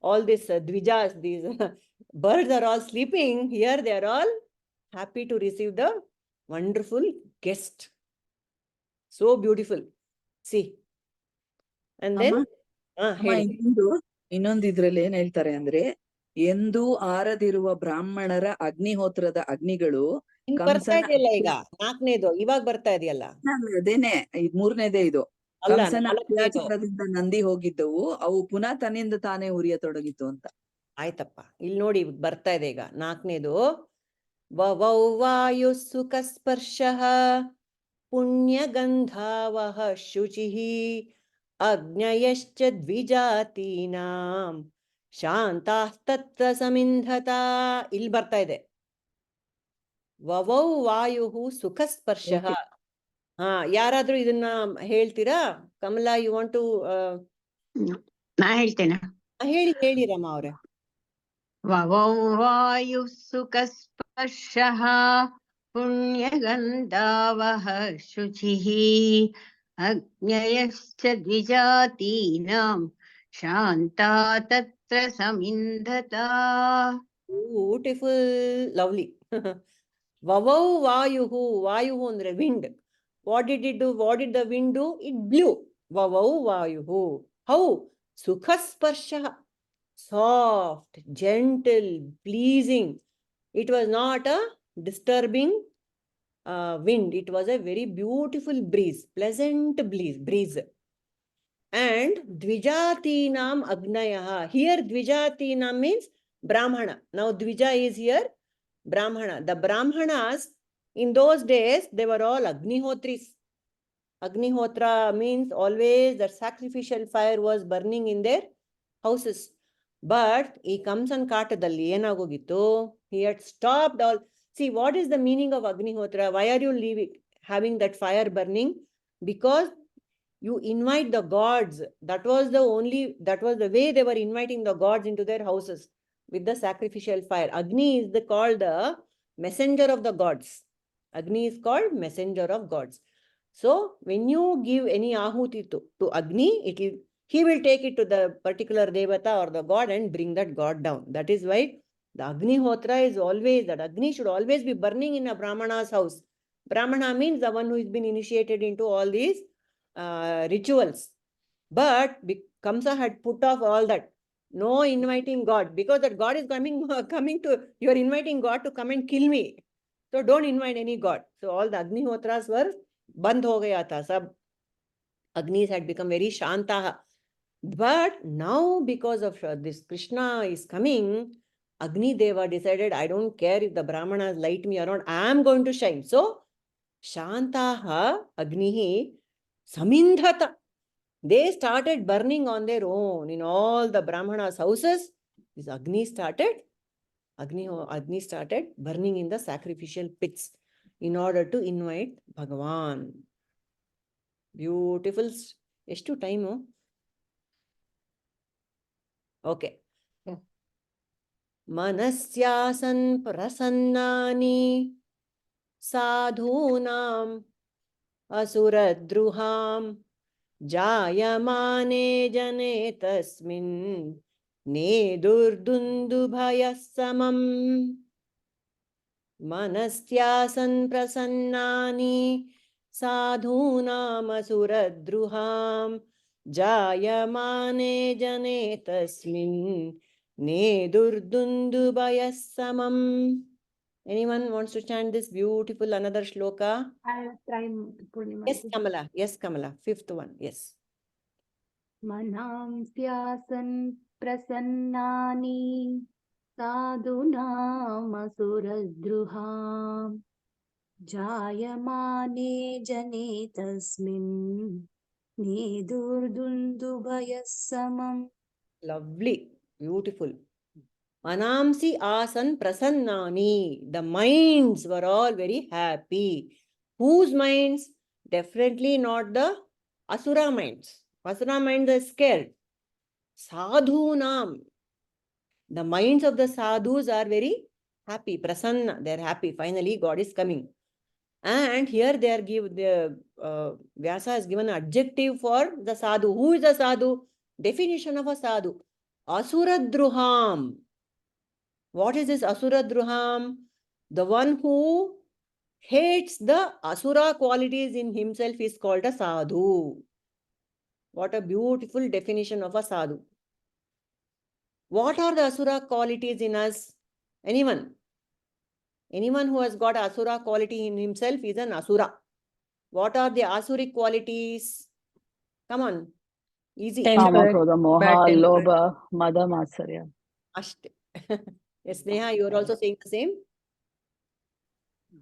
all these dvijas, these birds are all sleeping, here they are all happy to receive the wonderful guest. So beautiful. See. And then, ಇನ್ನೊಂದು ಇದ್ರಲ್ಲಿ ಏನ್ ಹೇಳ್ತಾರೆ ಅಂದ್ರೆ, ಎಂದು ಆರದಿರುವ ಬ್ರಾಹ್ಮಣರ ಅಗ್ನಿಹೋತ್ರದ ಅಗ್ನಿಗಳು ಬರ್ತಾ ಇದೆಯಲ್ಲ ಈಗ 4ನೇದು, ಇವಾಗ ಬರ್ತಾ ಇದೆಯಲ್ಲ. ಅದೇನೆ, ಇದು 3ನೇದೇ ಇದು. ಕಂಸನ ಅತ್ಯಾಚಾರದಿಂದ ನಂದಿ ಹೋಗಿದ್ದವು, ಅವು ಪುನಃ ತನ್ನಿಂದ ತಾನೇ ಉರಿಯತೊಡಗಿತ್ತು ಅಂತ. ಆಯ್ತಪ್ಪ, ಇಲ್ಲಿ ನೋಡಿ ಬರ್ತಾ ಇದೆ ಈಗ 4ನೇದು. ವವೌ ವಾಯು ಸುಖ ಸ್ಪರ್ಶ ಪುಣ್ಯಗಂಧಾವಹ ಶುಚಿಃ ಅಗ್ನಯಶ್ಚ ದ್ವಿಜಾತೀನಾಂ ಶಾಂತಾಸ್ತತ್ರ ಸಮಿಂಧತಾ. ಇಲ್ಲಿ ಬರ್ತಾ ಇದೆ ವವೌ ವಾಯು ಸುಖ ಸ್ಪರ್ಶ. ಯಾರಾದ್ರೂ ಇದನ್ನ ಹೇಳ್ತೀರಾ? Kamala, you want to? ನಾ ಹೇಳ್ತೇನೆ. ಹೇಳಿ ರಮಾ ಅವ್ರೆ. ವವೌ ವಾಯು ಸುಖ ಸ್ಪರ್ಶ ಪುಣ್ಯಗಂಧಾವಹ ಶುಚಿಃ ಅಗ್ನಯಶ್ಚ ದ್ವಿಜಾತೀನಾಂ ಶಾಂತಾ ತತ್ರ ಸಮಿಂಧತಾ. Beautiful, lovely. ವವೌ ವಾಯುಹು. ವಾಯುಹು ಅಂದ್ರೆ wind. What did it do? What did the wind do? It blew. Vavau vayuhu. How? Sukha sparsha. Soft, gentle, pleasing. It was not a disturbing wind. It was a very beautiful breeze, pleasant breeze. And dvijatinam agnayaha. Here dvijatinam means Brahmana. Now dvija is here Brahmana. The Brahmanas, in those days, they were all Agnihotris. Agnihotra means always the sacrificial fire was burning in their houses. But he comes and Katadalli enagogittu. He had stopped all. See, what is the meaning of Agnihotra? Why are you having that fire burning? Because you invite the gods. That was the way they were inviting the gods into their houses with the sacrificial fire. Agni is called the messenger of the gods. Agni is called messenger of gods. So when you give any ahuti to Agni, he will take it to the particular devata or the god and bring that god down. That is why the Agnihotra is always, that Agni should always be burning in a Brahmana's house. Brahmana means the one who has been initiated into all these rituals. But Kamsa had put off all that. No inviting God, because that God is coming to, you are inviting God to come and kill me. So don't invite any God. So all the Agnihotras were band ho gaya tha. Sab Agnis had become very shanta. But now because of this Krishna is coming, Agni Deva decided, I don't care if the Brahmanas light me around, I am going to shine. So Shantaha Agnihi Samindhata. They started burning on their own in all the Brahmanas' houses. This Agni started burning in the sacrificial pits in order to invite Bhagavan. Beautiful. Eshtu time? Okay. Manasyasan prasannani sadhunam asuradruham jayamane jane tasmin nedurdundubhaya samam. Manasyasan prasannani sadhunam asuradruham jayamane jane tasmin nedurdundubhaya samam. Anyone wants to chant this beautiful another shloka? I'll try, Purnima. Yes, Kamala. Yes, Kamala. Fifth one. Yes. Manamsyasan prasannani sadhunam jayamane jane tasmin nedurdundubhayasamam. Lovely. Beautiful. Manamsi asan prasannani. The minds were all very happy. Whose minds? Definitely not the asura minds. Asura minds are scared. Sadhunam. The minds of the sadhus are very happy. Prasanna. They are happy. Finally, God is coming. And here they are Vyasa has given an adjective for the sadhu. Who is a sadhu? Definition of a sadhu. Asuradruham. What is this Asuradruham? The one who hates the asura qualities in himself is called a sadhu. What a beautiful definition of a sadhu. What are the asura qualities in us? Anyone? Anyone who has got asura quality in himself is an asura. What are the asuric qualities? Come on. Easy. Kama, Krodha, Moha, bad temper. Lobha, Mada, Matsarya. Ashte. Yes, Neha, you are also saying the same?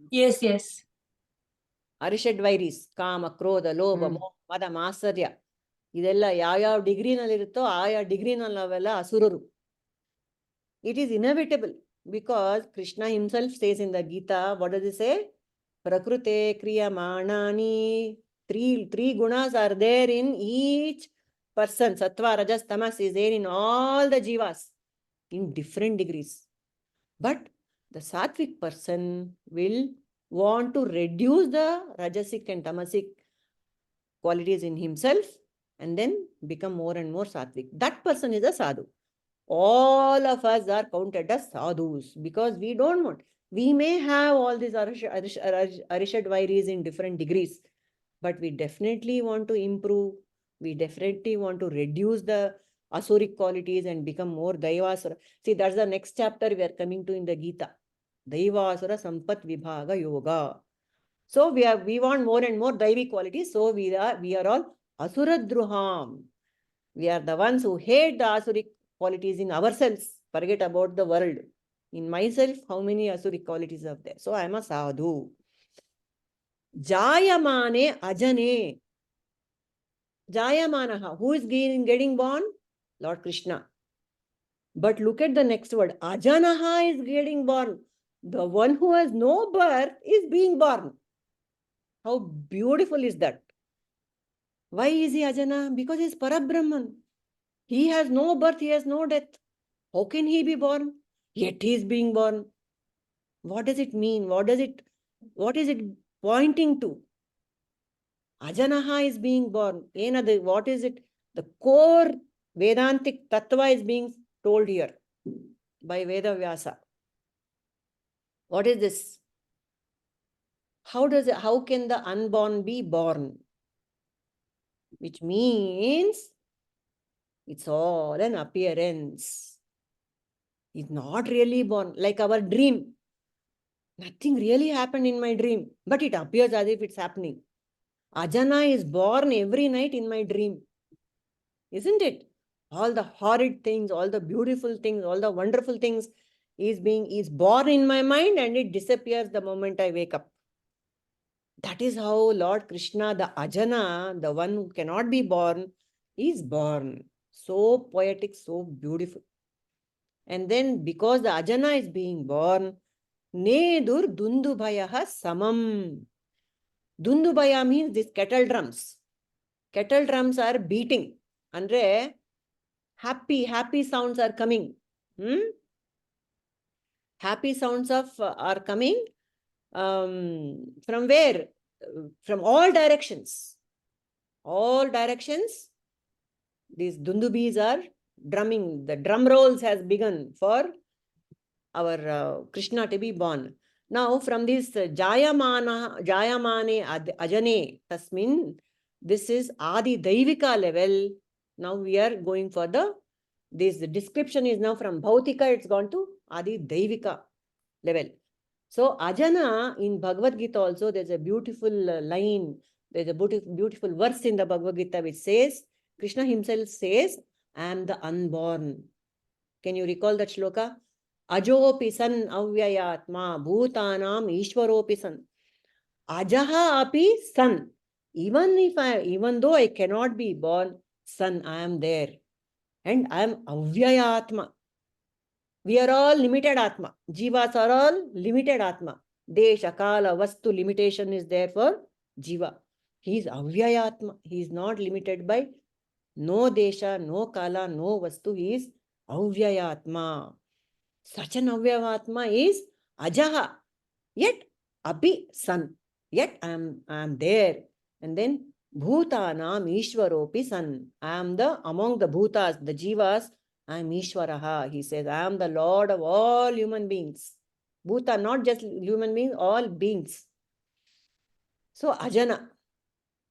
Yes. Arishadvairis. Kama, Krodha, Lobha, Moha, Mada, Matsarya. ಇದೆಲ್ಲ ಯಾವ ಡಿಗ್ರಿನಲ್ಲಿರುತ್ತೋ ಆಯಾ ಡಿಗ್ರಿನಲ್ಲಿ ನಾವೆಲ್ಲ ಅಸುರರು. It is inevitable because Krishna himself says in the Gita, what does he say? Prakrute kriyamanani. Three gunas are there in each person. Sattva, Rajas, Tamas is there in all the jivas in different degrees. But the sattvic person will want to reduce the rajasic and tamasic qualities in himself and then become more and more sattvic. That person is a sadhu. All of us are counted as sadhus because we don't want. We may have all these arishadvairis in different degrees, but we definitely want to improve. We definitely want to reduce the asuric qualities and become more daivasura. See, that's the next chapter we are coming to in the Gita. Daivasura sampat vibhaga yoga. So we want more and more daivi qualities. So we are all asuradruham. We are the ones who hate the asuric qualities in ourselves. Forget about the world. In myself, how many asuric qualities are there? So I am a sadhu. Jayamane ajane. Jayamanaha. Who is getting born? Lord Krishna. But look at the next word. Ajanaha is getting born. The one who has no birth is being born. How beautiful is that? Why is he Ajana? Because he is Parabrahman. He has no birth, he has no death. How can he be born? Yet he is being born. What does it mean? What is it pointing to? Ajanaha is being born. What is it? The core Vedantic Tattva is being told here by Veda Vyasa. What is this? How can the unborn be born? Which means it's all an appearance. It's not really born. Like our dream. Nothing really happened in my dream, but it appears as if it's happening. Ajana is born every night in my dream. Isn't it? All the horrid things, all the beautiful things, all the wonderful things is born in my mind, and it disappears the moment I wake up. That is how Lord Krishna, the Ajana, the one who cannot be born, is born. So poetic, so beautiful. And then because the Ajana is being born, Nedur Dundubhayaha Samam. Dundubhaya means these kettle drums. Kettle drums are beating. Andre, happy sounds are coming. Happy sounds are coming from where? From all directions. All directions. These dundubis are drumming. The drum rolls has begun for our Krishna to be born. Now, from this Jayamane Ajane Tasmin, this is Adi Daivika level. Now we are going for this description is now from Bhoutika, it's gone to Adi Daivika level. So, Ajana in Bhagavad Gita also, there's a beautiful line, there's a beautiful verse in the Bhagavad Gita which says, Krishna himself says, I am the unborn. Can you recall that shloka? Ajopi san avyayatma bhutanam ishwaropi san. Ajaha api san. Even though I cannot be born, son, I am there. And I am avyayatma. We are all limited atma. Jivas are all limited atma. Desha, kala, vastu limitation is there for jiva. He is avyayatma. He is not limited by no desha, no kala, no vastu. He is avyayatma. Such an avyayatma is ajaha. Yet api san. Yet I am there. And then bhutanam ishwaropi san. I am among the bhutas, the jivas. I am Ishwaraha. He says, I am the Lord of all human beings. Bhuta, not just human beings, all beings. So, Ajana.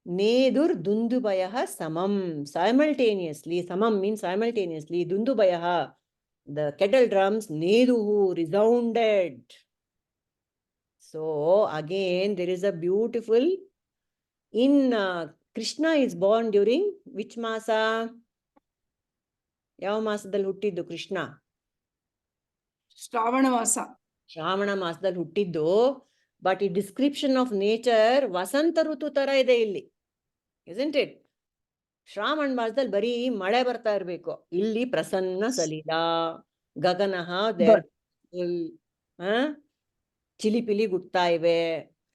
Nedur Dundubayaha Samam. Simultaneously. Samam means simultaneously. Dundubayaha. The kettle drums, Neduhu, resounded. So, again, there is a beautiful. Krishna is born during which masa? ಯಾವ ಮಾಸದಲ್ಲಿ ಹುಟ್ಟಿದ್ದು ಕೃಷ್ಣ? ಶ್ರಾವಣ ಮಾಸ. ಶ್ರಾವಣ ಮಾಸದಲ್ಲಿ ಹುಟ್ಟಿದ್ದು. But ಈ description of nature ವಸಂತ ಋತು ತರ ಇದೆ ಇಲ್ಲಿ. isn't it? ಶ್ರಾವಣ ಮಾಸದಲ್ಲಿ ಬರೀ ಮಳೆ ಬರ್ತಾ ಇರ್ಬೇಕು. ಇಲ್ಲಿ ಪ್ರಸನ್ನ ಸಲಿಲ ಗಗನಃ ಚಿಲಿಪಿಲಿ ಗುಡ್ತಾ ಇವೆ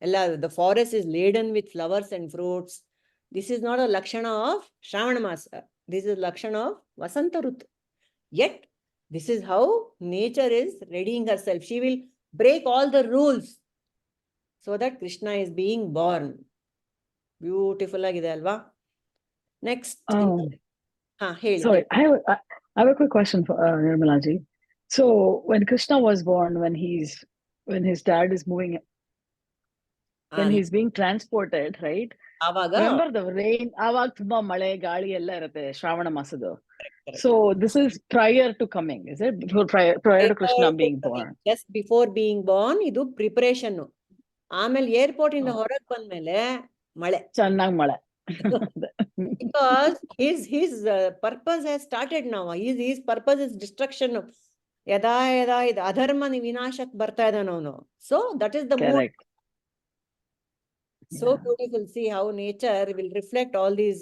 ಎಲ್ಲ. The forest is laden with flowers and fruits. This is not a ಲಕ್ಷಣ ಆಫ್ ಶ್ರಾವಣ ಮಾಸ. This is Lakshana of Vasanta Rutu. Yet, this is how nature is readying herself. She will break all the rules so that Krishna is being born. Beautiful agide alva. Next. Sorry, I have a quick question for Nirmalaji. So, when Krishna was born, when his dad is moving, when he's being transported, right? Remember the rain, aವಾಗ ತುಂಬಾ ಮಳೆ ಗಾಳಿ ಎಲ್ಲ ಇರುತ್ತೆ Shravana ಮಾಸದ್ದು. So this is prior to coming, is it? Prior to Krishna being born. Just before being born, ಇದು preparation. ಆಮೇಲೆ airport ಇಂದ ಹೊರಗೆ ಬಂದ್ಮೇಲೆ ಮಳೆ, ಚೆನ್ನಾಗಿ ಮಳೆ. Because his purpose has started now. His purpose is destruction. ಯದಾ ಯದಾ ಇದು ಅಧರ್ಮ ವಿನಾಶಕ್ಕೆ ಬರ್ತಾ ಇದ್ದಾನ ಅವನು. So that is the mood. So beautiful. See how nature will reflect all these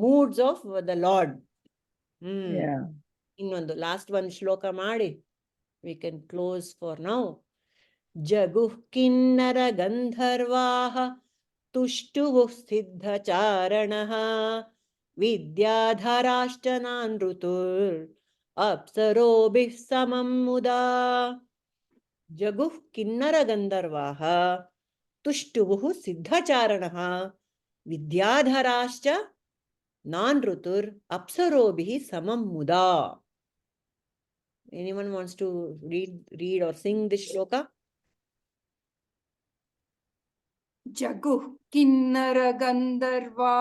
moods of the Lord. Innondu last one shloka ಮಾಡಿ we can close for now. Jaguh kinnara gandharvaha तुष्टुवुः सिद्धचारणः विद्याधराश्च नानृतुर् अप्सरोभिः समं मुदा जगुः किन्नरगन्धर्वाः तुष्टुवुः सिद्धचारणः विद्याधराश्च नानृतुर् अप्सरोभिः समं मुदा. Anyone wants to read or sing this shloka? जगुः किन्नर गन्धर्वा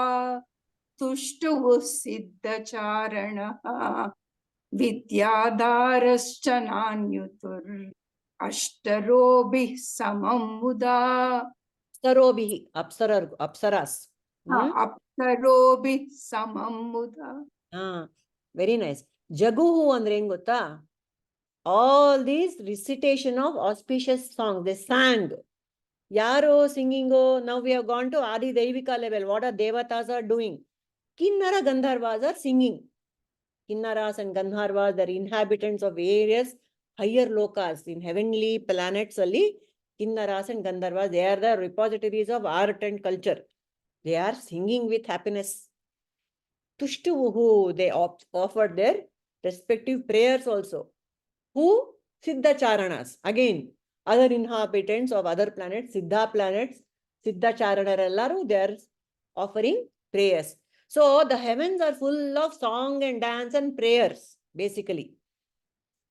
तुष्टुवुः सिद्धचारणः विद्याधारश्च नान्युतुर् अष्टरोभिः समं मुदा. Apsarobihi, apsaras. अप्सरोभिः समं मुदा. Very nice. Jaguhu andre en gotta? All these recitation of auspicious songs, they sang. Yaro singing, now we have gone to Adi Daivika level. What are devatas are doing? Kinnara Gandharvas are singing. Kinnaras and Gandharvas, they are inhabitants of various higher lokas in heavenly planets. Only Kinnaras and Gandharvas, they are the repositories of art and culture. They are singing with happiness. Tushtuvuhu, they offered their respective prayers also. Who? Siddhacharanas. Again, other inhabitants of other planets, Siddha planets, Siddhacharanarellaru, they are offering prayers. So the heavens are full of song and dance and prayers, basically.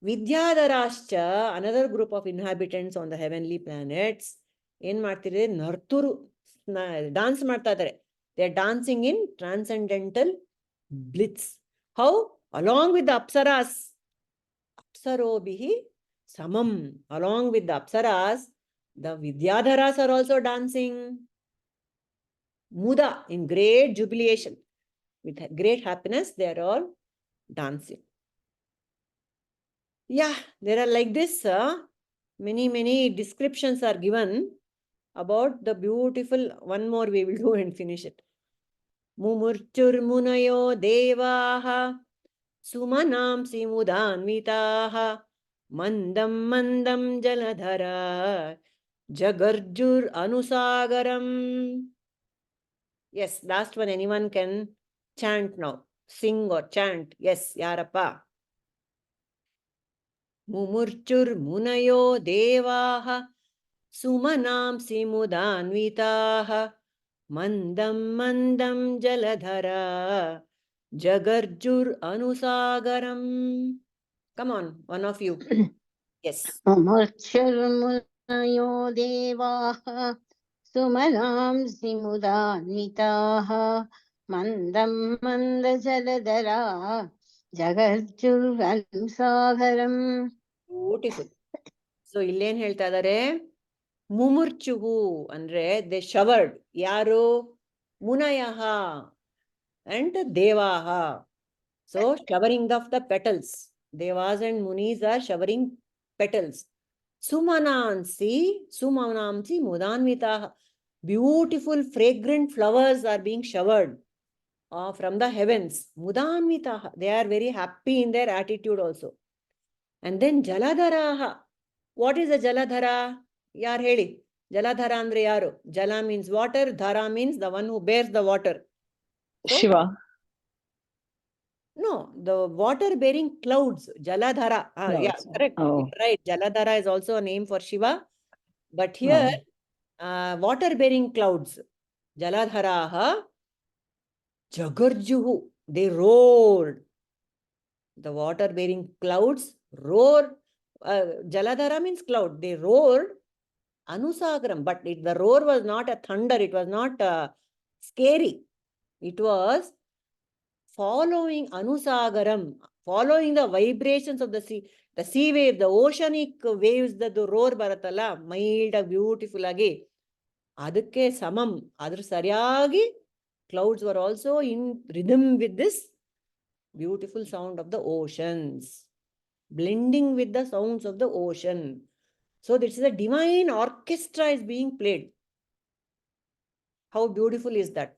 Vidyadharascha, another group of inhabitants on the heavenly planets, in martire narturu dance martadare. They are dancing in transcendental bliss. How? Along with the apsaras. Apsarobihi samam. Along with the apsaras, the Vidyadharas are also dancing. Muda, in great jubilation. With great happiness, they are all dancing. Yeah, there are like this. Many descriptions are given about the beautiful. One more we will do and finish it. Mumurchur munayo devaha sumanamsi mudanvitaha mandam mandam jaladhara jagarjur anusagaram. Yes, last one. Anyone can chant now. Sing or chant. Yes, Yarappa. Mumurchur munayo devaha sumanamsi mudanvitaha mandam mandam jaladhara jagarjur anusagaram. Come on, one of you. Yes. Murchurmunayo devaha sumanamsi mudanvitaha mandam mandajaladhara jagarjur anusagaram. Beautiful. So, illen ಹೇಳ್ತಾ ಇದ್ದಾರೆ ಮುಮುರ್ಚುಹು ಅಂದ್ರೆ they showered. ಯಾರು? ಮುನಯಃ and devaha. So, showering of the petals. Devas and munis are showering petals. Sumanamsi mudanvitaha. Beautiful fragrant flowers are being showered from the heavens. Mudanvitaha. They are very happy in their attitude also. And then jaladharaha. What is a jaladhara? Yar heli. Jaladhara andre yaru? Jala means water. Dhara means the one who bears the water. So, Shiva. no, the water bearing clouds. Jaladhara. Clouds. Yeah, correct. Oh. You're right. Jaladhara is also a name for Shiva. But here, water bearing clouds. Jaladharaha. Jagarjuhu. They roared. The water bearing clouds roar. Jaladhara means cloud. They roared. Anusagaram. But the roar was not a thunder. It was not scary. It was following Anusagaram. Following the vibrations of the sea. The sea wave, the oceanic waves, the roar baratala. Mild, beautiful agi. Adakke samam. Adar sariyagi. Clouds were also in rhythm with this beautiful sound of the oceans. Blending with the sounds of the ocean. So this is a divine orchestra is being played. How beautiful is that?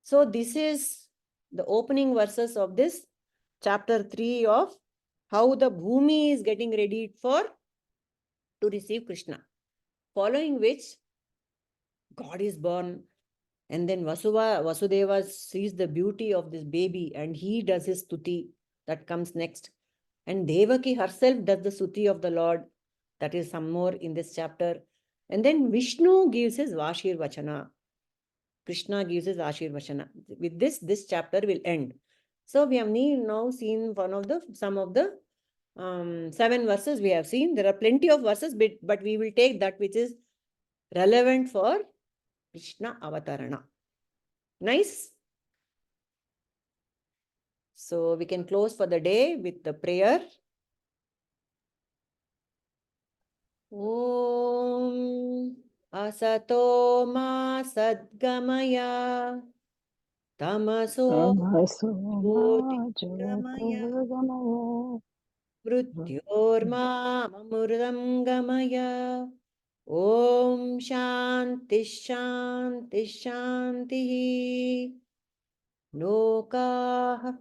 So this is the opening verses of this chapter 3 of how the Bhumi is getting ready to receive Krishna. Following which God is born. And then Vasudeva sees the beauty of this baby and he does his stuti. That comes next. And Devaki herself does the stuti of the Lord. That is some more in this chapter. And then Vishnu gives his Vashirvachana. Krishna gives his Ashirvachana. With this chapter will end. So we have now seen some of the 7 verses we have seen. There are plenty of verses, but we will take that which is relevant for Krishna Avatarana. Nice? So we can close for the day with the prayer. Om Asato Ma Sadgamaya Tamaso Jyotirgamaya Mrityorma Amurdam Gamaya. Om Shanti Shanti Shanti. Lokaha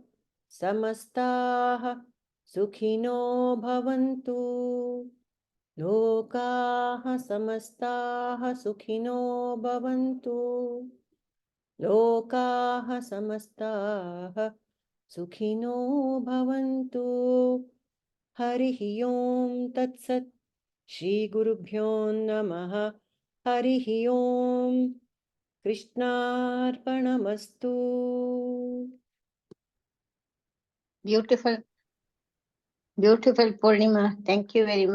Samastaha Sukhino Bhavantu. Lokaha Samastaha Sukhino Bhavantu. Lokaha Samastaha Sukhino Bhavantu. Harihi Om Tat Sat. Shri Gurubhyo Namaha. Harihi Om. Krishnarpanamastu. Beautiful, beautiful Purnima. Thank you very much.